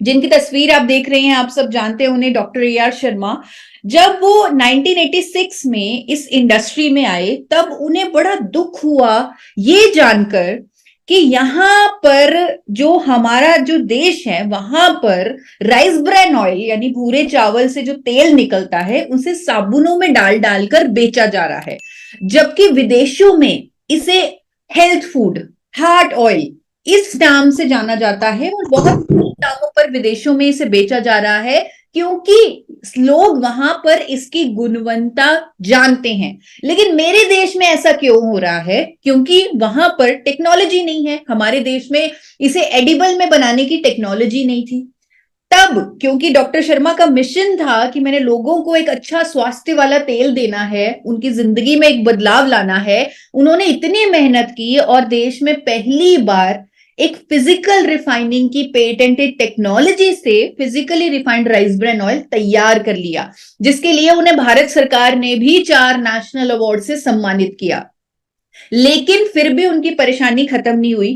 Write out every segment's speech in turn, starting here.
जिनकी तस्वीर आप देख रहे हैं, आप सब जानते हैं उन्हें, डॉक्टर ए आर शर्मा। जब वो 1986 में इस इंडस्ट्री में आए तब उन्हें बड़ा दुख हुआ ये जानकर कि यहाँ पर जो हमारा जो देश है वहां पर राइस ब्रैन ऑयल यानी भूरे चावल से जो तेल निकलता है उसे साबुनों में डाल डालकर बेचा जा रहा है, जबकि विदेशों में इसे हेल्थ फूड, हार्ट ऑयल इस नाम से जाना जाता है और बहुत दामों पर विदेशों में इसे बेचा जा रहा है, क्योंकि लोग वहां पर इसकी गुणवत्ता जानते हैं। लेकिन मेरे देश में ऐसा क्यों हो रहा है? क्योंकि वहां पर टेक्नोलॉजी नहीं है। हमारे देश में इसे एडिबल में बनाने की टेक्नोलॉजी नहीं थी। तब क्योंकि डॉक्टर शर्मा का मिशन था कि मैंने लोगों को एक अच्छा स्वास्थ्य वाला तेल देना है, उनकी जिंदगी में एक बदलाव लाना है, उन्होंने इतनी मेहनत की और देश में पहली बार एक फिजिकल रिफाइनिंग की पेटेंटेड टेक्नोलॉजी से physically refined rice bran oil तैयार कर लिया, जिसके लिए उन्हें भारत सरकार ने भी 4 नेशनल अवार्ड से सम्मानित किया। लेकिन फिर भी उनकी परेशानी खत्म नहीं हुई।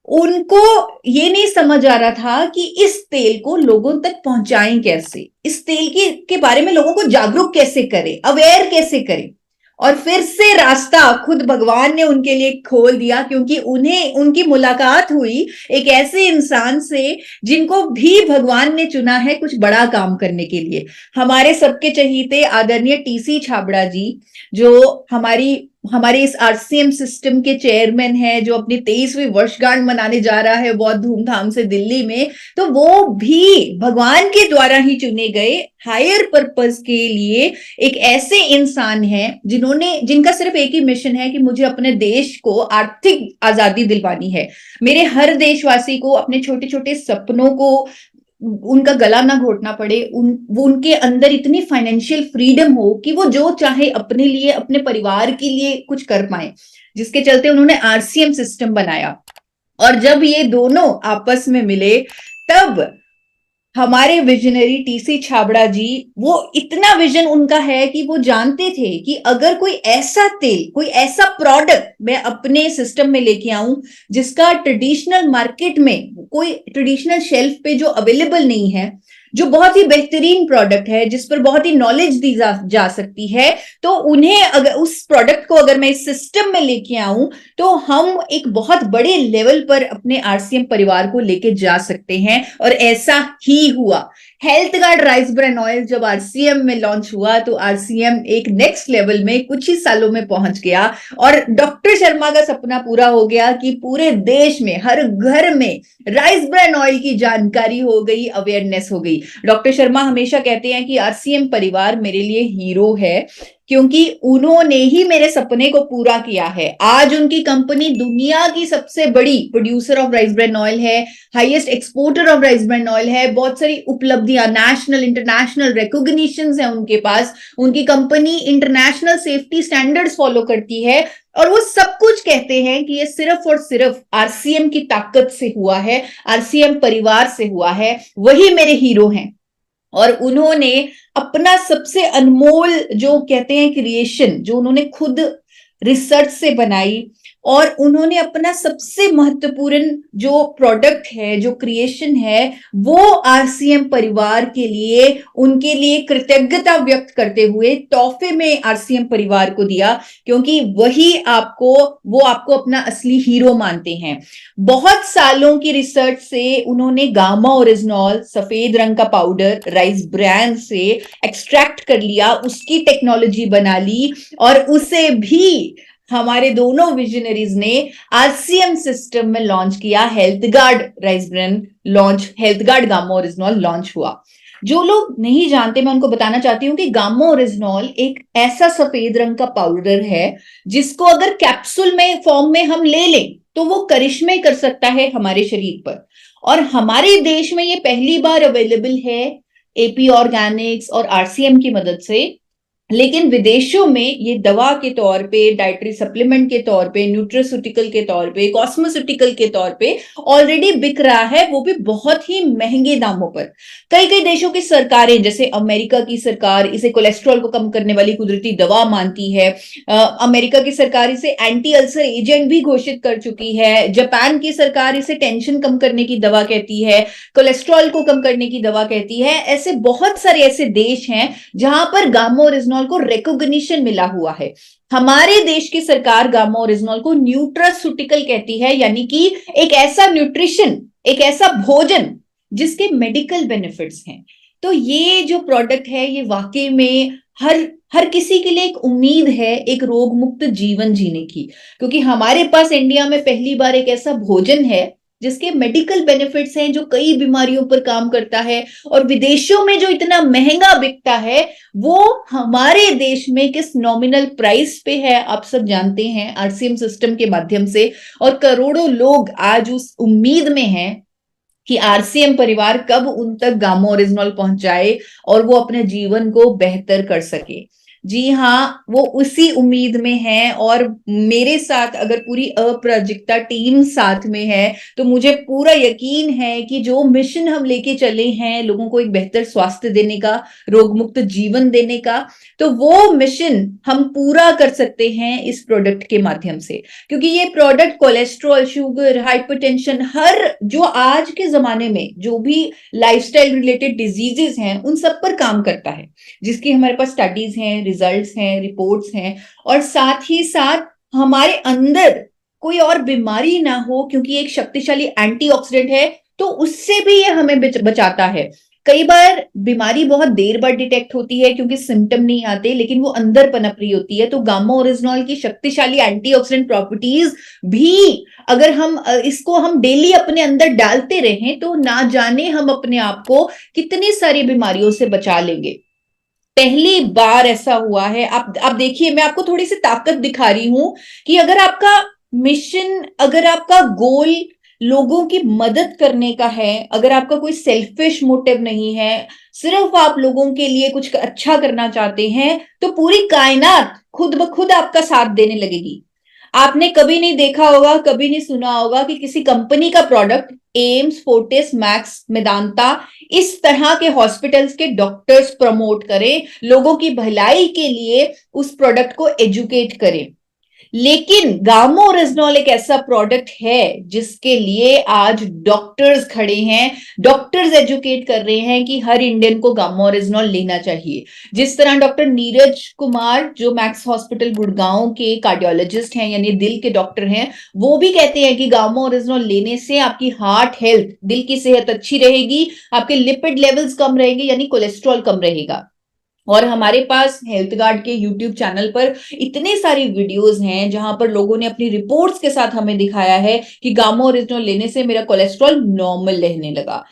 उनको ये नहीं समझ आ रहा था कि इस तेल को लोगों तक पहुंचाएं कैसे, इस तेल के बारे में लोगों को जागरूक कैसे करें, अवेयर कैसे करें। और फिर से रास्ता खुद भगवान ने उनके लिए खोल दिया, क्योंकि उन्हें उनकी मुलाकात हुई एक ऐसे इंसान से जिनको भी भगवान ने चुना है कुछ बड़ा काम करने के लिए। हमारे सबके चहीते आदरणीय टीसी छाबड़ा जी, जो हमारे इस आरसीएम सिस्टम के चेयरमैन हैं, जो अपनी 23वीं वर्षगांठ मनाने जा रहा है बहुत धूमधाम से दिल्ली में, तो वो भी भगवान के द्वारा ही चुने गए हायर पर्पस के लिए एक ऐसे इंसान हैं जिनका सिर्फ एक ही मिशन है कि मुझे अपने देश को आर्थिक आजादी दिलवानी है। मेरे हर देशवासी को अपने छोटे छोटे सपनों को उनका गला ना घोटना पड़े, वो उनके अंदर इतनी फाइनेंशियल फ्रीडम हो कि वो जो चाहे अपने लिए, अपने परिवार के लिए कुछ कर पाए, जिसके चलते उन्होंने आरसीएम सिस्टम बनाया। और जब ये दोनों आपस में मिले तब हमारे विजनरी टीसी छाबड़ा जी, वो इतना विजन उनका है कि वो जानते थे कि अगर कोई ऐसा तेल, कोई ऐसा प्रोडक्ट मैं अपने सिस्टम में लेके आऊं जिसका ट्रेडिशनल मार्केट में, कोई ट्रेडिशनल शेल्फ पे जो अवेलेबल नहीं है, जो बहुत ही बेहतरीन प्रोडक्ट है, जिस पर बहुत ही नॉलेज दी जा सकती है, तो उन्हें अगर उस प्रोडक्ट को अगर मैं इस सिस्टम में लेके आऊं तो हम एक बहुत बड़े लेवल पर अपने आरसीएम परिवार को लेके जा सकते हैं। और ऐसा ही हुआ। Health guard rice bran oil जब आरसीएम में लॉन्च हुआ तो आरसीएम एक नेक्स्ट लेवल में कुछ ही सालों में पहुंच गया और डॉक्टर शर्मा का सपना पूरा हो गया कि पूरे देश में हर घर में राइस ब्रैन ऑयल की जानकारी हो गई, अवेयरनेस हो गई। डॉक्टर शर्मा हमेशा कहते हैं कि आरसीएम परिवार मेरे लिए हीरो है, क्योंकि उन्होंने ही मेरे सपने को पूरा किया है। आज उनकी कंपनी दुनिया की सबसे बड़ी producer of rice bran oil है, highest exporter of rice bran oil है, बहुत सारी उपलब्धियां, नेशनल इंटरनेशनल रिकॉग्निशंस है उनके पास। उनकी company international safety standards follow करती है और वो सब कुछ कहते हैं कि ये सिर्फ और सिर्फ आरसीएम की ताकत से हुआ है, आरसीएम परिवार से हुआ है। वही मेरे हीरो हैं। और उन्होंने अपना सबसे अनमोल जो कहते हैं क्रिएशन, जो उन्होंने खुद रिसर्च से बनाई, और उन्होंने अपना सबसे महत्वपूर्ण जो प्रोडक्ट है, जो क्रिएशन है, वो आरसीएम परिवार के लिए, उनके लिए कृतज्ञता व्यक्त करते हुए तोहफे में आरसीएम परिवार को दिया, क्योंकि वो आपको अपना असली हीरो मानते हैं। बहुत सालों की रिसर्च से उन्होंने गामा ओरिजिनॉल, सफेद रंग का पाउडर राइस ब्रैन से एक्सट्रैक्ट कर लिया, उसकी टेक्नोलॉजी बना ली और उसे भी हमारे दोनों विजनरीज ने आरसीएम सिस्टम में लॉन्च किया। Health guard rice bran launch, health guard gamma oryzanol launch हुआ। जो लोग नहीं जानते, मैं उनको बताना चाहती हूँ कि गामा ओरिजिनॉल एक ऐसा सफेद रंग का पाउडर है जिसको अगर कैप्सूल में फॉर्म में हम ले लें तो वो करिश्मे कर सकता है हमारे शरीर पर। और हमारे देश में ये पहली बार अवेलेबल है एपी ऑर्गेनिक्स और आरसीएम की मदद से। लेकिन विदेशों में ये दवा के तौर पे, डाइटरी सप्लीमेंट के तौर पे, न्यूट्रास्यूटिकल के तौर पे, कॉस्मेस्यूटिकल के तौर पे ऑलरेडी बिक रहा है, वो भी बहुत ही महंगे दामों पर। कई कई देशों की सरकारें, जैसे अमेरिका की सरकार इसे कोलेस्ट्रॉल को कम करने वाली कुदरती दवा मानती है। अमेरिका की सरकार इसे एंटी अल्सर एजेंट भी घोषित कर चुकी है। जापान की सरकार इसे टेंशन कम करने की दवा कहती है, कोलेस्ट्रॉल को कम करने की दवा कहती है। ऐसे बहुत सारे ऐसे देश हैं जहां पर गामा ओरिजिनॉल को रिकॉग्निशन मिला हुआ है। हमारे देश की सरकार गामा ओरिजिनॉल को न्यूट्रास्यूटिकल कहती है, यानी कि एक ऐसा न्यूट्रिशन, एक ऐसा भोजन जिसके मेडिकल बेनिफिट्स हैं। तो ये जो प्रोडक्ट है, ये वाकई में हर हर किसी के लिए एक उम्मीद है एक रोग मुक्त जीवन जीने की, क्योंकि हमारे पास इंडिया में पहली बार एक ऐसा भोजन है जिसके मेडिकल बेनिफिट्स हैं, जो कई बीमारियों पर काम करता है। और विदेशों में जो इतना महंगा बिकता है, वो हमारे देश में किस नॉमिनल प्राइस पे है आप सब जानते हैं, आरसीएम सिस्टम के माध्यम से। और करोड़ों लोग आज उस उम्मीद में हैं कि आरसीएम परिवार कब उन तक गामा ओरिजिनॉल पहुंचाए और वो अपने जीवन को बेहतर कर सके। जी हाँ, वो उसी उम्मीद में है। और मेरे साथ अगर पूरी अपराजिता टीम साथ में है, तो मुझे पूरा यकीन है कि जो मिशन हम लेके चले हैं, लोगों को एक बेहतर स्वास्थ्य देने का, रोग मुक्त जीवन देने का, तो वो मिशन हम पूरा कर सकते हैं इस प्रोडक्ट के माध्यम से। क्योंकि ये प्रोडक्ट कोलेस्ट्रॉल, शुगर, हाइपरटेंशन, हर जो आज के जमाने में जो भी लाइफस्टाइल रिलेटेड डिजीजेस हैं, उन सब पर काम करता है, जिसकी हमारे पास स्टडीज हैं, रिजल्ट्स हैं, रिपोर्ट्स हैं। और साथ ही साथ हमारे अंदर कोई और बीमारी ना हो, क्योंकि एक शक्तिशाली एंटीऑक्सीडेंट है, तो उससे भी ये हमें बचाता है। कई बार बीमारी बहुत देर बाद डिटेक्ट होती है क्योंकि सिम्टम नहीं आते, लेकिन वो अंदर पनप रही होती है। तो गामा ओरिजिनॉल की शक्तिशाली एंटीऑक्सीडेंट प्रॉपर्टीज भी, अगर हम इसको हम डेली अपने अंदर डालते रहें, तो ना जाने हम अपने आप को कितनी सारी बीमारियों से बचा लेंगे। पहली बार ऐसा हुआ है। आप देखिए, मैं आपको थोड़ी सी ताकत दिखा रही हूं कि अगर आपका मिशन, अगर आपका गोल लोगों की मदद करने का है, अगर आपका कोई सेल्फिश मोटिव नहीं है, सिर्फ आप लोगों के लिए कुछ अच्छा करना चाहते हैं, तो पूरी कायनात खुद ब खुद आपका साथ देने लगेगी। आपने कभी नहीं देखा होगा, कभी नहीं सुना होगा कि किसी कंपनी का product, AIIMS, Fortis, max, Medanta, इस तरह के हॉस्पिटल्स के डॉक्टर्स प्रमोट करें, लोगों की भलाई के लिए उस प्रोडक्ट को एजुकेट करें। लेकिन गामा ओरिजिनॉल एक ऐसा प्रोडक्ट है जिसके लिए आज डॉक्टर्स खड़े हैं, डॉक्टर्स एजुकेट कर रहे हैं कि हर इंडियन को गामा ओरिजिनॉल लेना चाहिए। जिस तरह डॉक्टर नीरज कुमार, जो मैक्स हॉस्पिटल गुड़गांव के कार्डियोलॉजिस्ट हैं, यानी दिल के डॉक्टर हैं, वो भी कहते हैं कि गामा ओरिजिनॉल लेने से आपकी हार्ट हेल्थ, दिल की सेहत अच्छी रहेगी, आपके लिपिड लेवल्स कम रहेंगे, यानी कोलेस्ट्रॉल कम रहेगा। और हमारे पास हेल्थ गार्ड के यूट्यूब चैनल पर इतने सारी वीडियोस हैं जहां पर लोगों ने अपनी रिपोर्ट्स के साथ हमें दिखाया है कि गामा ओरिजिनॉल लेने से मेरा कोलेस्ट्रॉल नॉर्मल रहने लगा।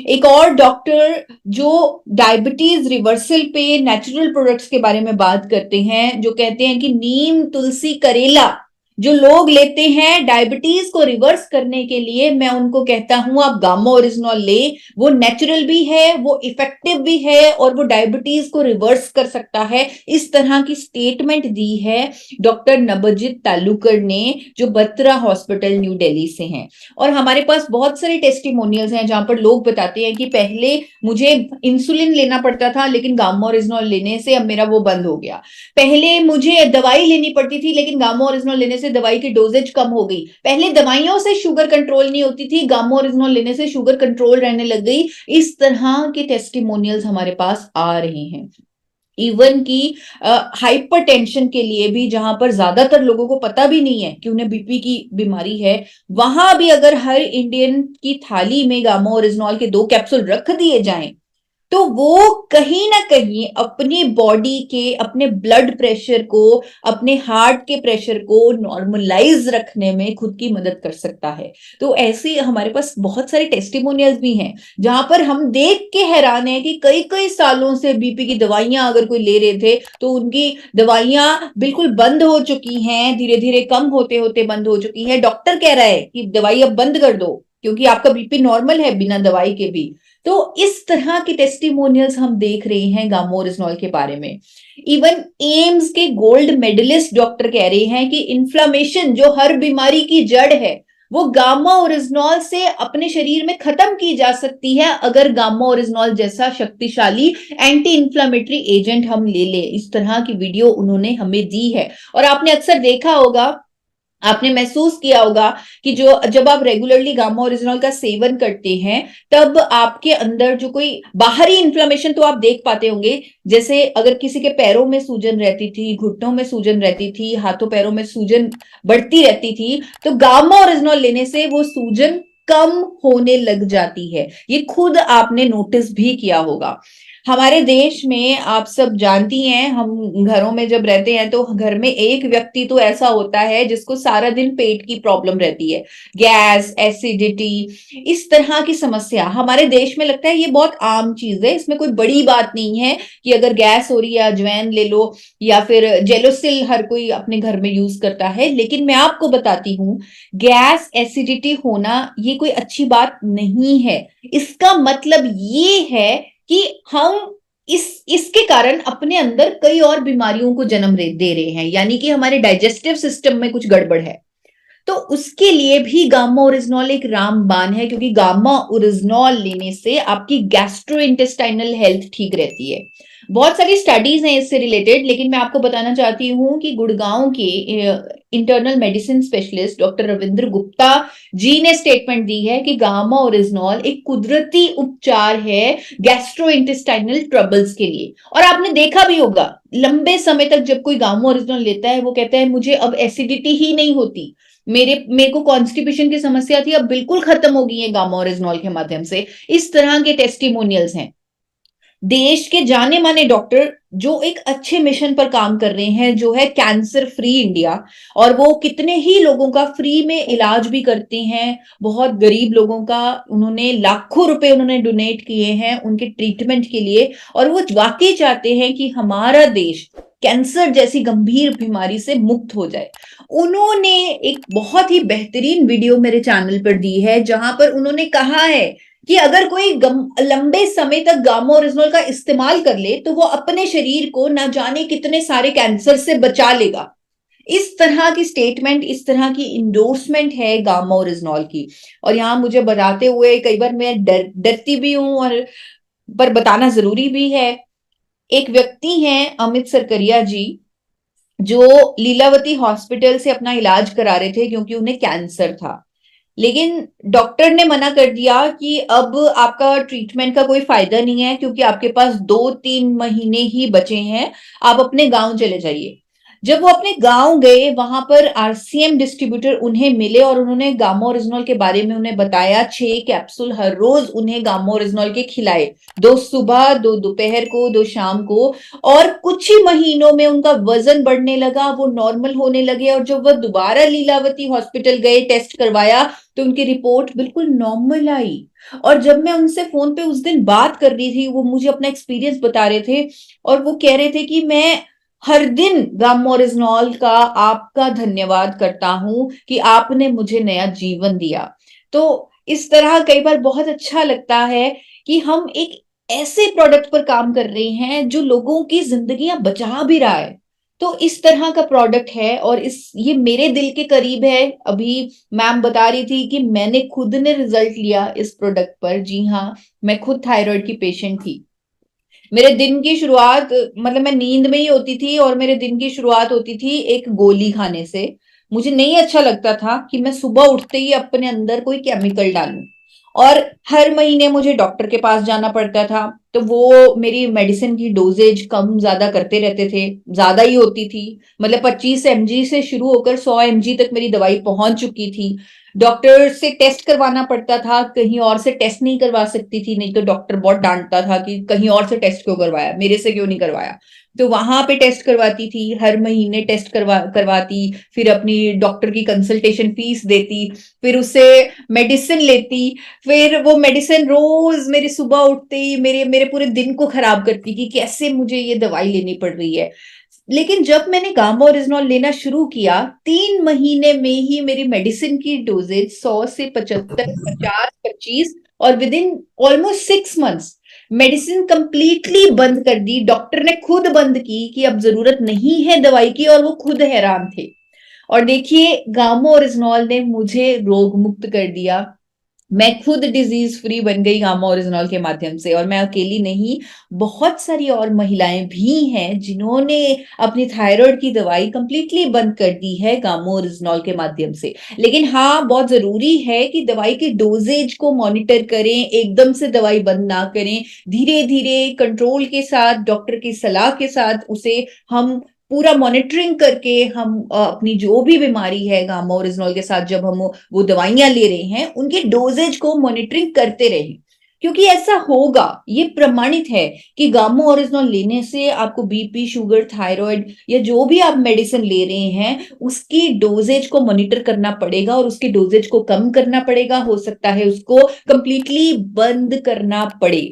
एक और डॉक्टर जो डायबिटीज रिवर्सल पे नेचुरल प्रोडक्ट्स के बारे में बात करते हैं, जो कहते हैं कि नीम, तुलसी, करेला जो लोग लेते हैं डायबिटीज को रिवर्स करने के लिए, मैं उनको कहता हूं आप गामा ओरिजिनॉल ले। वो नेचुरल भी है, वो इफेक्टिव भी है, और वो डायबिटीज को रिवर्स कर सकता है। इस तरह की स्टेटमेंट दी है डॉक्टर नबजीत तालुकर ने, जो बत्रा हॉस्पिटल न्यू दिल्ली से हैं। और हमारे पास बहुत सारे टेस्टिमोनियल्स हैं जहां पर लोग बताते हैं कि पहले मुझे इंसुलिन लेना पड़ता था, लेकिन गामा ओरिजिनॉल लेने से अब मेरा वो बंद हो गया। पहले मुझे दवाई लेनी पड़ती थी, लेकिन गामा ओरिजिनॉल लेने से दवाई की डोजेज कम हो गई। पहले दवाइयों से शुगर कंट्रोल नहीं होती थी, गामा ओरिजिनॉल लेने से शुगर कंट्रोल रहने लग गई। इस तरह के टेस्टिमोनियल्स हमारे पास आ रहे हैं। इवन की हाइपरटेंशन के लिए भी, जहां पर ज्यादातर लोगों को पता भी नहीं है कि उन्हें बीपी की बीमारी है, वहां भी अगर हर इंडियन की थाली में गामा ओरिजिनॉल के 2 कैप्सूल रख दिए जाएं, तो वो कहीं ना कहीं अपनी बॉडी के, अपने ब्लड प्रेशर को, अपने हार्ट के प्रेशर को नॉर्मलाइज रखने में खुद की मदद कर सकता है। तो ऐसे हमारे पास बहुत सारे टेस्टिमोनियल्स भी हैं जहां पर हम देख के हैरान हैं कि कई कई सालों से बीपी की दवाइयां अगर कोई ले रहे थे, तो उनकी दवाइयां बिल्कुल बंद हो चुकी हैं, धीरे धीरे कम होते होते बंद हो चुकी है। डॉक्टर कह रहा है कि दवाई अब बंद कर दो, क्योंकि आपका बीपी नॉर्मल है बिना दवाई के भी। तो इस तरह के टेस्टिमोनियल्स हम देख रहे हैं गामा ओरिजिनॉल के बारे में। इवन एम्स के गोल्ड मेडलिस्ट डॉक्टर कह रहे हैं कि इन्फ्लामेशन जो हर बीमारी की जड़ है वो गामा ओरिजिनॉल से अपने शरीर में खत्म की जा सकती है, अगर गामा ओरिजिनॉल जैसा शक्तिशाली एंटी इंफ्लेमेटरी एजेंट हम ले ले। इस तरह की वीडियो उन्होंने हमें दी है। और आपने अक्सर देखा होगा, आपने महसूस किया होगा कि जो जब आप रेगुलरली गामा ओरिजिनॉल का सेवन करते हैं तब आपके अंदर जो कोई बाहरी इन्फ्लेमेशन तो आप देख पाते होंगे, जैसे अगर किसी के पैरों में सूजन रहती थी, घुटनों में सूजन रहती थी, हाथों पैरों में सूजन बढ़ती रहती थी, तो गामा ओरिजिनॉल लेने से वो सूजन कम होने लग जाती है। ये खुद आपने नोटिस भी किया होगा। हमारे देश में आप सब जानती हैं, हम घरों में जब रहते हैं तो घर में एक व्यक्ति तो ऐसा होता है जिसको सारा दिन पेट की प्रॉब्लम रहती है, गैस, एसिडिटी, इस तरह की समस्या हमारे देश में लगता है ये बहुत आम चीज है, इसमें कोई बड़ी बात नहीं है कि अगर गैस हो रही है अजवाइन ले लो, या फिर जेलोसिल हर कोई अपने घर में यूज करता है। लेकिन मैं आपको बताती हूँ, गैस एसिडिटी होना ये कोई अच्छी बात नहीं है। इसका मतलब ये है कि हम इसके कारण अपने अंदर कई और बीमारियों को जन्म दे रहे हैं, यानी कि हमारे डाइजेस्टिव सिस्टम में कुछ गड़बड़ है। तो उसके लिए भी गामा ओरिजिनॉल एक रामबाण है, क्योंकि गामा ओरिजिनॉल लेने से आपकी गैस्ट्रोइंटेस्टाइनल हेल्थ ठीक रहती है। बहुत सारी स्टडीज हैं इससे रिलेटेड, लेकिन मैं आपको बताना चाहती हूँ कि गुड़गांव के internal medicine specialist doctor Ravindra Gupta ji ने स्टेटमेंट दी है कि गामा ओरिजिनॉल एक कुदरती उपचार है गैस्ट्रोइंटेस्टाइनल ट्रबल्स के लिए। और आपने देखा भी होगा, लंबे समय तक जब कोई गामा ओरिजिनॉल लेता है वो कहता है मुझे अब एसिडिटी ही नहीं होती, मेरे को कॉन्स्टिपेशन की समस्या थी अब बिल्कुल खत्म हो गई है गामा ओरिजिनॉल के माध्यम से। इस तरह के टेस्टिमोनियल्स हैं। देश के जाने माने डॉक्टर जो एक अच्छे मिशन पर काम कर रहे हैं, जो है कैंसर फ्री इंडिया, और वो कितने ही लोगों का फ्री में इलाज भी करते हैं। बहुत गरीब लोगों का उन्होंने लाखों रुपए उन्होंने डोनेट किए हैं उनके ट्रीटमेंट के लिए, और वो वाकई चाहते हैं कि हमारा देश कैंसर जैसी गंभीर बीमारी से मुक्त हो जाए। उन्होंने एक बहुत ही बेहतरीन वीडियो मेरे चैनल पर दी है, जहां पर उन्होंने कहा है कि अगर कोई लंबे समय तक गामा ओरिजिनॉल का इस्तेमाल कर ले तो वो अपने शरीर को ना जाने कितने सारे कैंसर से बचा लेगा। इस तरह की स्टेटमेंट, इस तरह की इंडोर्समेंट है गामा ओरिजिनॉल की। और यहां मुझे बताते हुए कई बार मैं डरती भी हूं, और पर बताना जरूरी भी है। एक व्यक्ति हैं अमित सरकरिया जी, जो लीलावती हॉस्पिटल से अपना इलाज करा रहे थे क्योंकि उन्हें कैंसर था। लेकिन डॉक्टर ने मना कर दिया कि अब आपका ट्रीटमेंट का कोई फायदा नहीं है, क्योंकि आपके पास 2-3 महीने ही बचे हैं, आप अपने गांव चले जाइए। जब वो अपने गांव गए, वहां पर आरसीएम डिस्ट्रीब्यूटर उन्हें मिले और उन्होंने गामा ओरिजिनॉल के बारे में उन्हें बताया। 6 कैप्सूल हर रोज उन्हें गामा ओरिजिनॉल के खिलाए, 2 सुबह, 2 दोपहर को, 2 शाम को। और कुछ ही महीनों में उनका वजन बढ़ने लगा, वो नॉर्मल होने लगे। और जब वो दोबारा लीलावती हॉस्पिटल गए, टेस्ट करवाया, तो उनकी रिपोर्ट बिल्कुल नॉर्मल आई। और जब मैं उनसे फोन पे उस दिन बात कर रही थी, वो मुझे अपना एक्सपीरियंस बता रहे थे, और वो कह रहे थे कि मैं हर दिन गामा ओरिजिनॉल का आपका धन्यवाद करता हूं कि आपने मुझे नया जीवन दिया। तो इस तरह कई बार बहुत अच्छा लगता है कि हम एक ऐसे प्रोडक्ट पर काम कर रहे हैं जो लोगों की जिंदगियां बचा भी रहा है। तो इस तरह का प्रोडक्ट है, और ये मेरे दिल के करीब है। अभी मैम बता रही थी कि मैंने खुद ने रिजल्ट लिया इस प्रोडक्ट पर। जी हाँ, मैं खुद थायराइड की पेशेंट थी। मेरे दिन की शुरुआत, मतलब मैं नींद में ही होती थी, और मेरे दिन की शुरुआत होती थी एक गोली खाने से। मुझे नहीं अच्छा लगता था कि मैं सुबह उठते ही अपने अंदर कोई केमिकल डालूं, और हर महीने मुझे डॉक्टर के पास जाना पड़ता था। तो वो मेरी मेडिसिन की डोजेज कम ज्यादा करते रहते थे, ज्यादा ही होती थी। मतलब 25 mg से शुरू होकर 100 mg तक मेरी दवाई पहुंच चुकी थी। डॉक्टर से टेस्ट करवाना पड़ता था, कहीं और से टेस्ट नहीं करवा सकती थी, नहीं तो डॉक्टर बहुत डांटता था कि कहीं और से टेस्ट क्यों करवाया, मेरे से क्यों नहीं करवाया। तो वहां पे टेस्ट करवाती थी, हर महीने टेस्ट करवाती, फिर अपनी डॉक्टर की कंसल्टेशन फीस देती, फिर उससे मेडिसिन लेती। फिर वो मेडिसिन रोज मेरी सुबह उठते ही मेरे मेरे पूरे दिन को खराब करती कि कैसे मुझे ये दवाई लेनी पड़ रही है। लेकिन जब मैंने गामा ओरिजिनॉल लेना शुरू किया, 3 महीने में ही मेरी मेडिसिन की डोजेज 100 से 75, 50, 25 और with in almost 6 months medicine completely बंद कर दी। डॉक्टर ने खुद बंद की कि अब जरूरत नहीं है दवाई की, और वो खुद हैरान थे। और देखिए, गामा ओरिजिनॉल ने मुझे रोग मुक्त कर दिया। मैं खुद डिजीज फ्री बन गई गामा ओरिजिनॉल के माध्यम से। और मैं अकेली नहीं, बहुत सारी और महिलाएं भी हैं जिन्होंने अपनी थायराइड की दवाई कंप्लीटली बंद कर दी है गामा ओरिजिनॉल के माध्यम से। लेकिन हाँ, बहुत जरूरी है कि दवाई के डोजेज को मॉनिटर करें, एकदम से दवाई बंद ना करें, धीरे धीरे कंट्रोल के साथ, डॉक्टर की सलाह के साथ उसे हम पूरा मॉनिटरिंग करके हम अपनी जो भी बीमारी है गामा ओरिजिनॉल के साथ जब हम वो दवाइयां ले रहे हैं उनके डोजेज को मॉनिटरिंग करते रहें। क्योंकि ऐसा होगा, ये प्रमाणित है कि गामा ओरिजिनॉल लेने से आपको बीपी, शुगर, थायराइड या जो भी आप मेडिसिन ले रहे हैं उसकी डोजेज को मॉनिटर करना पड़ेगा और उसके डोजेज को कम करना पड़ेगा। हो सकता है उसको कंप्लीटली बंद करना पड़े,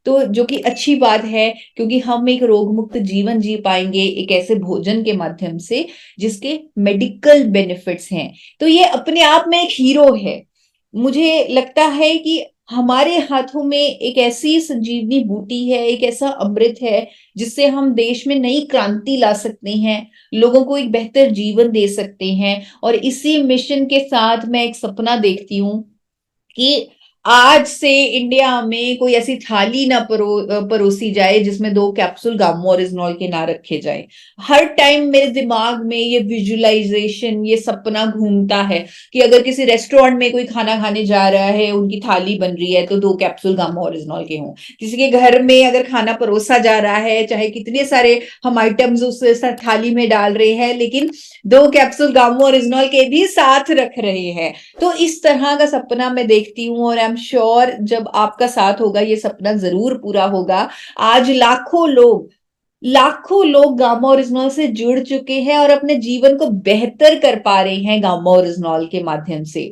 तो जो कि अच्छी बात है, क्योंकि हम एक रोग मुक्त जीवन जी पाएंगे एक ऐसे भोजन के माध्यम से जिसके मेडिकल बेनिफिट्स हैं। तो ये अपने आप में एक हीरो है। मुझे लगता है कि हमारे हाथों में एक ऐसी संजीवनी बूटी है, एक ऐसा अमृत है जिससे हम देश में नई क्रांति ला सकते हैं, लोगों को एक बेहतर जीवन दे सकते हैं। और इसी मिशन के साथ मैं एक सपना देखती हूँ कि आज से इंडिया में कोई ऐसी थाली ना परोसी जाए जिसमें 2 कैप्सूल गामा ओरिजिनॉल के ना रखे जाए। हर टाइम मेरे दिमाग में ये विजुअलाइजेशन, ये सपना घूमता है कि अगर किसी रेस्टोरेंट में कोई खाना खाने जा रहा है, उनकी थाली बन रही है तो 2 कैप्सूल गामा ओरिजिनॉल के हों। किसी के घर में अगर खाना परोसा जा रहा है, चाहे कितने सारे हम आइटम्स उस थाली में डाल रहे हैं, लेकिन 2 कैप्सूल गामा ओरिजिनॉल के भी साथ रख रहे हैं। तो इस तरह का सपना मैं देखती हूँ, और आई एम श्योर जब आपका साथ होगा ये सपना जरूर पूरा होगा। आज लाखों लोग गामा ओरिजिनॉल से जुड़ चुके हैं और अपने जीवन को बेहतर कर पा रहे हैं गामा ओरिजिनॉल के माध्यम से।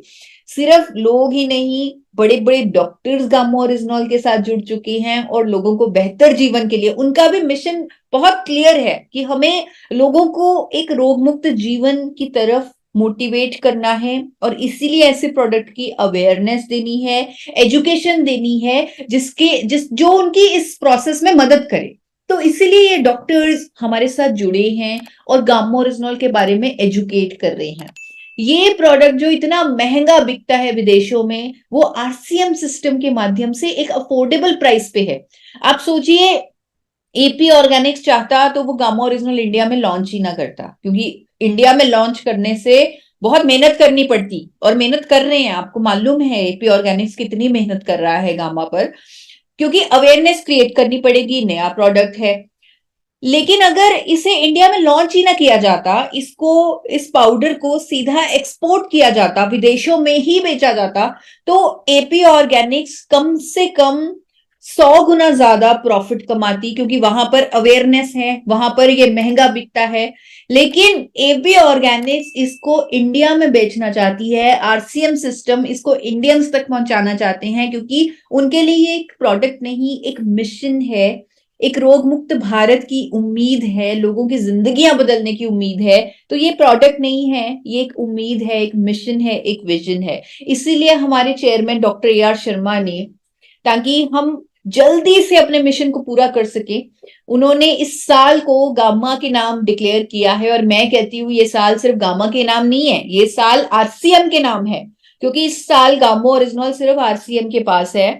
सिर्फ लोग ही नहीं, बड़े बड़े डॉक्टर्स गामा ओरिजिनॉल के साथ जुड़ चुके हैं और लोगों को बेहतर जीवन के लिए उनका भी मिशन बहुत क्लियर है कि हमें लोगों को एक रोग मुक्त जीवन की तरफ मोटिवेट करना है। और इसीलिए ऐसे प्रोडक्ट की अवेयरनेस देनी है, एजुकेशन देनी है, जो उनकी इस प्रोसेस में मदद करे। तो इसीलिए ये डॉक्टर्स हमारे साथ जुड़े हैं और गामा ओरिजिनॉल के बारे में एजुकेट कर रहे हैं। ये प्रोडक्ट जो इतना महंगा बिकता है विदेशों में, वो आरसीएम सिस्टम के माध्यम से एक अफोर्डेबल प्राइस पे है। आप सोचिए, एपी ऑर्गेनिक्स चाहता तो वो गामा ओरिजिनल इंडिया में लॉन्च ही ना करता, क्योंकि इंडिया में लॉन्च करने से बहुत मेहनत करनी पड़ती, और मेहनत कर रहे हैं। आपको मालूम है एपी ऑर्गेनिक्स कितनी मेहनत कर रहा है गामा पर, क्योंकि अवेयरनेस क्रिएट करनी पड़ेगी, नया प्रोडक्ट है। लेकिन अगर इसे इंडिया में लॉन्च ही ना किया जाता, इस पाउडर को सीधा एक्सपोर्ट किया जाता, विदेशों में ही बेचा जाता, तो एपी ऑर्गेनिक्स कम से कम 100 गुना ज्यादा प्रॉफिट कमाती, क्योंकि वहां पर अवेयरनेस है, वहां पर ये महंगा बिकता है। लेकिन एपी ऑर्गेनिक्स इसको इंडिया में बेचना चाहती है, आरसीएम सिस्टम इसको इंडियंस तक पहुंचाना चाहते हैं, क्योंकि उनके लिए ये एक प्रोडक्ट नहीं, एक मिशन है, एक रोग मुक्त भारत की उम्मीद है, लोगों की जिंदगियां बदलने की उम्मीद है। तो ये प्रोडक्ट नहीं है, ये एक उम्मीद है, एक मिशन है, एक विजन है। इसीलिए हमारे chairman doctor A R Sharma ने, ताकि हम जल्दी से अपने मिशन को पूरा कर सके, उन्होंने इस साल को गामा के नाम डिक्लेयर किया है। और मैं कहती हूँ ये साल सिर्फ गामा के नाम नहीं है, ये साल आरसीएम के नाम है, क्योंकि इस साल गामा ओरिजिनल सिर्फ आरसीएम के पास है।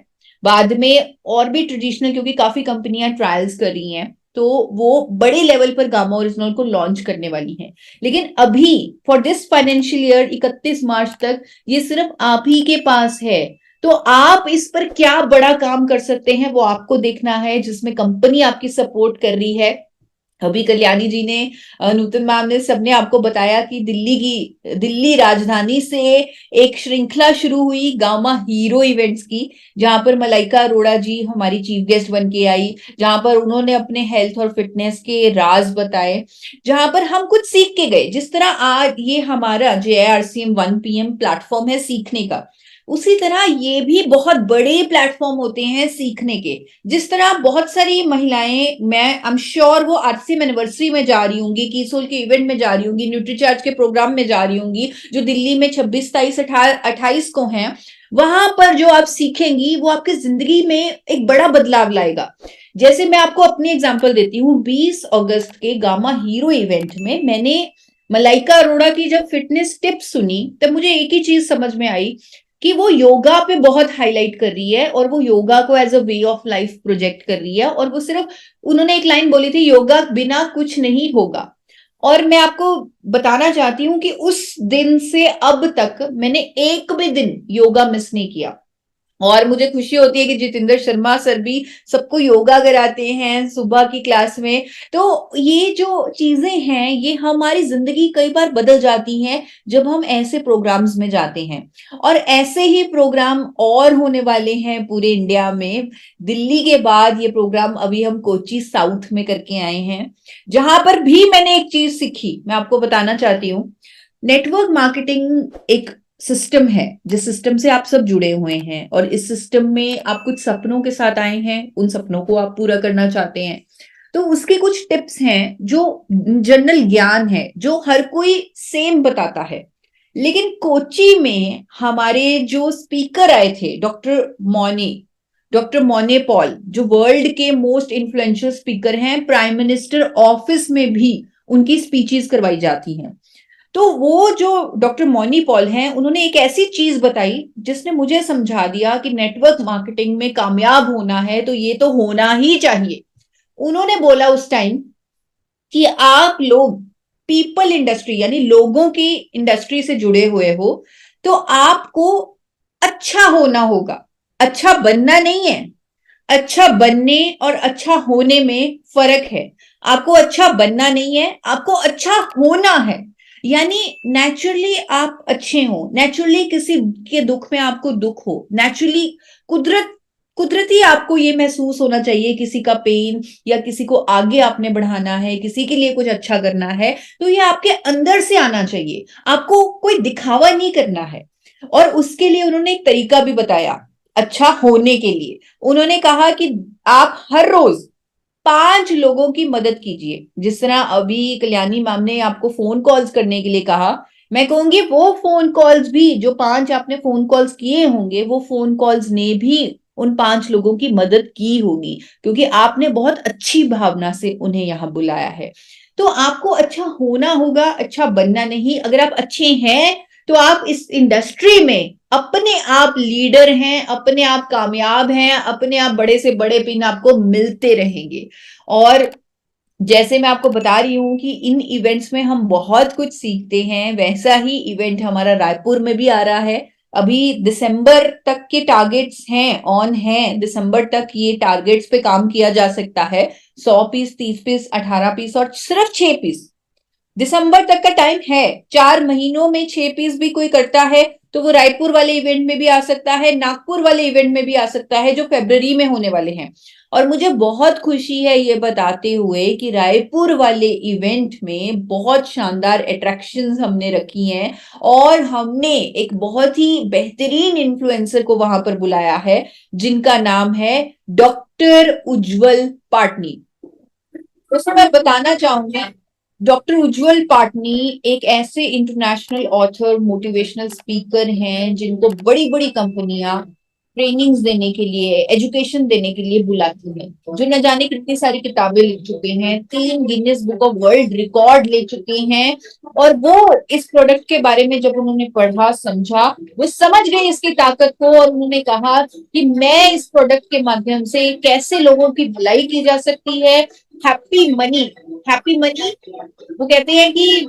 बाद में और भी ट्रेडिशनल, क्योंकि काफी कंपनियां ट्रायल्स कर रही हैं, तो वो बड़े लेवल पर गामा ओरिजिनल को लॉन्च करने वाली हैं। लेकिन अभी फॉर दिस फाइनेंशियल ईयर 31 मार्च तक ये सिर्फ आप ही के पास है। तो आप इस पर क्या बड़ा काम कर सकते हैं वो आपको देखना है, जिसमें कंपनी आपकी सपोर्ट कर रही है। अभी कल्याणी जी ने, नूतन मैम ने, सबने आपको बताया कि दिल्ली राजधानी से एक श्रृंखला शुरू हुई गामा हीरो इवेंट्स की, जहां पर मलाइका अरोड़ा जी हमारी चीफ गेस्ट बन के आई, जहां पर उन्होंने अपने हेल्थ और फिटनेस के राज बताए, जहां पर हम कुछ सीख के गए। जिस तरह आज ये हमारा JIRCM 1 PM प्लेटफॉर्म है सीखने का, उसी तरह ये भी बहुत बड़े प्लेटफॉर्म होते हैं सीखने के। जिस तरह बहुत सारी महिलाएं, मैं आई एम श्योर वो आरसीएम एनिवर्सरी में जा रही होंगी, कीसोल के इवेंट में जा रही होंगी, न्यूट्रीचार्ज के प्रोग्राम में जा रही होंगी, जो दिल्ली में 26, 27, 28 को हैं, वहां पर जो आप सीखेंगी वो आपकी जिंदगी में एक बड़ा बदलाव लाएगा। जैसे मैं आपको अपनी एग्जांपल देती हूँ, 20 अगस्त के गामा हीरो इवेंट में मैंने मलाइका अरोड़ा की जब फिटनेस टिप्स सुनी, तब मुझे एक ही चीज समझ में आई कि वो योगा पे बहुत हाईलाइट कर रही है और वो योगा को as a way of life project कर रही है। और वो सिर्फ, उन्होंने एक लाइन बोली थी, योगा बिना कुछ नहीं होगा। और मैं आपको बताना चाहती हूँ कि उस दिन से अब तक मैंने एक भी दिन योगा मिस नहीं किया। और मुझे खुशी होती है कि जितेंद्र शर्मा सर भी सबको योगा कराते हैं सुबह की क्लास में। तो ये जो चीजें हैं, ये हमारी जिंदगी कई बार बदल जाती हैं जब हम ऐसे प्रोग्राम्स में जाते हैं। और ऐसे ही प्रोग्राम और होने वाले हैं पूरे इंडिया में। दिल्ली के बाद ये प्रोग्राम अभी हम कोची साउथ में करके आए हैं, जहां पर भी मैंने एक चीज सीखी, मैं आपको बताना चाहती हूँ। नेटवर्क मार्केटिंग एक सिस्टम है जिस सिस्टम से आप सब जुड़े हुए हैं, और इस सिस्टम में आप कुछ सपनों के साथ आए हैं, उन सपनों को आप पूरा करना चाहते हैं। तो उसके कुछ टिप्स हैं जो जनरल ज्ञान है, जो हर कोई सेम बताता है। लेकिन कोची में हमारे जो स्पीकर आए थे, डॉक्टर मोने पॉल, जो वर्ल्ड के मोस्ट इन्फ्लुएंशियल स्पीकर हैं, प्राइम मिनिस्टर ऑफिस में भी उनकी स्पीचेस करवाई जाती हैं। तो वो जो डॉक्टर मोनी पॉल हैं, उन्होंने एक ऐसी चीज बताई जिसने मुझे समझा दिया कि नेटवर्क मार्केटिंग में कामयाब होना है तो ये तो होना ही चाहिए। उन्होंने बोला उस टाइम कि आप लोग पीपल इंडस्ट्री यानी लोगों की इंडस्ट्री से जुड़े हुए हो, तो आपको अच्छा होना होगा, अच्छा बनना नहीं है। अच्छा बनने और अच्छा होने में फर्क है। आपको अच्छा बनना नहीं है, आपको अच्छा होना है। यानी नेचुरली आप अच्छे हो, नेचुरली किसी के दुख में आपको दुख हो, नेचुरली कुदरती आपको ये महसूस होना चाहिए किसी का पेन, या किसी को आगे आपने बढ़ाना है, किसी के लिए कुछ अच्छा करना है, तो ये आपके अंदर से आना चाहिए। आपको कोई दिखावा नहीं करना है। और उसके लिए उन्होंने एक तरीका भी बताया अच्छा होने के लिए। उन्होंने कहा कि आप हर रोज 5 लोगों की मदद कीजिए। जिस तरह अभी कल्याणी मैम ने आपको फोन कॉल्स करने के लिए कहा, मैं कहूंगी वो फोन कॉल्स भी, जो 5 आपने फोन कॉल्स किए होंगे, वो फोन कॉल्स ने भी उन 5 लोगों की मदद की होगी, क्योंकि आपने बहुत अच्छी भावना से उन्हें यहां बुलाया है। तो आपको अच्छा होना होगा, अच्छा बनना नहीं। अगर आप अच्छे हैं तो आप इस इंडस्ट्री में अपने आप लीडर हैं, अपने आप कामयाब हैं, अपने आप बड़े से बड़े पिन आपको मिलते रहेंगे। और जैसे मैं आपको बता रही हूं कि इन इवेंट्स में हम बहुत कुछ सीखते हैं, वैसा ही इवेंट हमारा रायपुर में भी आ रहा है। अभी दिसंबर तक के टारगेट्स हैं, ऑन हैं। दिसंबर तक ये टारगेट्स पे काम किया जा सकता है। 100 पीस, 30 पीस, 18 पीस और सिर्फ 6 पीस दिसंबर तक का टाइम है। 4 महीनों में 6 पीस भी कोई करता है तो वो रायपुर वाले इवेंट में भी आ सकता है, नागपुर वाले इवेंट में भी आ सकता है, जो फरवरी में होने वाले हैं। और मुझे बहुत खुशी है ये बताते हुए कि रायपुर वाले इवेंट में बहुत शानदार अट्रैक्शंस हमने रखी हैं, और हमने एक बहुत ही बेहतरीन इन्फ्लुएंसर को वहां पर बुलाया है, जिनका नाम है डॉक्टर उज्जवल पाटनी। तो मैं बताना चाहूंगी, डॉक्टर उज्जवल पाटनी एक ऐसे इंटरनेशनल ऑथर, मोटिवेशनल स्पीकर हैं जिनको बड़ी बड़ी कंपनियां ट्रेनिंग्स देने के लिए, एजुकेशन देने के लिए बुलाती हैं, जो न जाने कितनी सारी किताबें लिख चुके हैं, 3 Guinness book of world record ले चुके हैं। और वो इस प्रोडक्ट के बारे में जब उन्होंने पढ़ा, समझा, वो समझ गए इसकी ताकत को, और उन्होंने कहा कि मैं इस प्रोडक्ट के माध्यम से कैसे लोगों की भलाई की जा सकती है। हैप्पी मनी, हैप्पी मनी, वो कहते हैं कि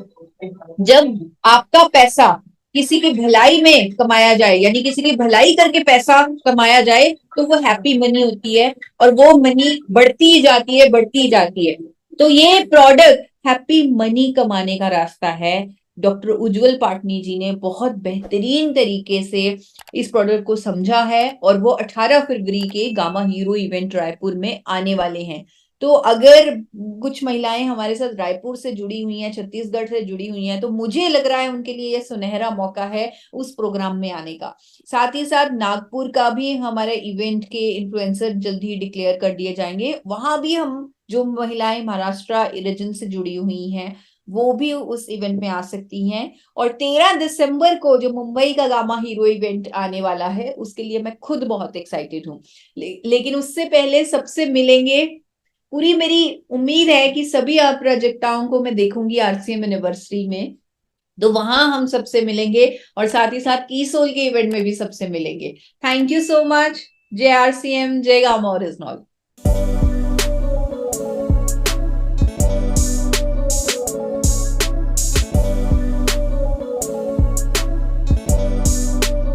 जब आपका पैसा किसी की भलाई में कमाया जाए, यानी किसी की भलाई करके पैसा कमाया जाए, तो वो हैप्पी मनी होती है, और वो मनी बढ़ती जाती है, बढ़ती जाती है। तो ये प्रोडक्ट हैप्पी मनी कमाने का रास्ता है। डॉक्टर उज्जवल पाटनी जी ने बहुत बेहतरीन तरीके से इस प्रोडक्ट को समझा है, और वो 18 फरवरी के गामा हीरो इवेंट रायपुर में आने वाले हैं। तो अगर कुछ महिलाएं हमारे साथ रायपुर से जुड़ी हुई हैं, छत्तीसगढ़ से जुड़ी हुई हैं, तो मुझे लग रहा है उनके लिए यह सुनहरा मौका है उस प्रोग्राम में आने का। साथ ही साथ नागपुर का भी हमारे इवेंट के इन्फ्लुएंसर जल्द ही डिक्लेयर कर दिए जाएंगे, वहां भी हम जो महिलाएं महाराष्ट्र रीजन से जुड़ी हुई हैं वो भी उस इवेंट में आ सकती हैं। और 13 दिसंबर को जो मुंबई का गामा हीरो इवेंट आने वाला है उसके लिए मैं खुद बहुत एक्साइटेड हूँ। लेकिन उससे पहले सबसे मिलेंगे। पूरी मेरी उम्मीद है कि सभी प्राजक्ताओं को मैं देखूंगी आरसीएम यूनिवर्सिटी में, तो वहां हम सबसे मिलेंगे और साथ ही साथ की सोल के इवेंट में भी सबसे मिलेंगे। Thank you so much. जय आरसीएम, जय गामा ओरिजिनल।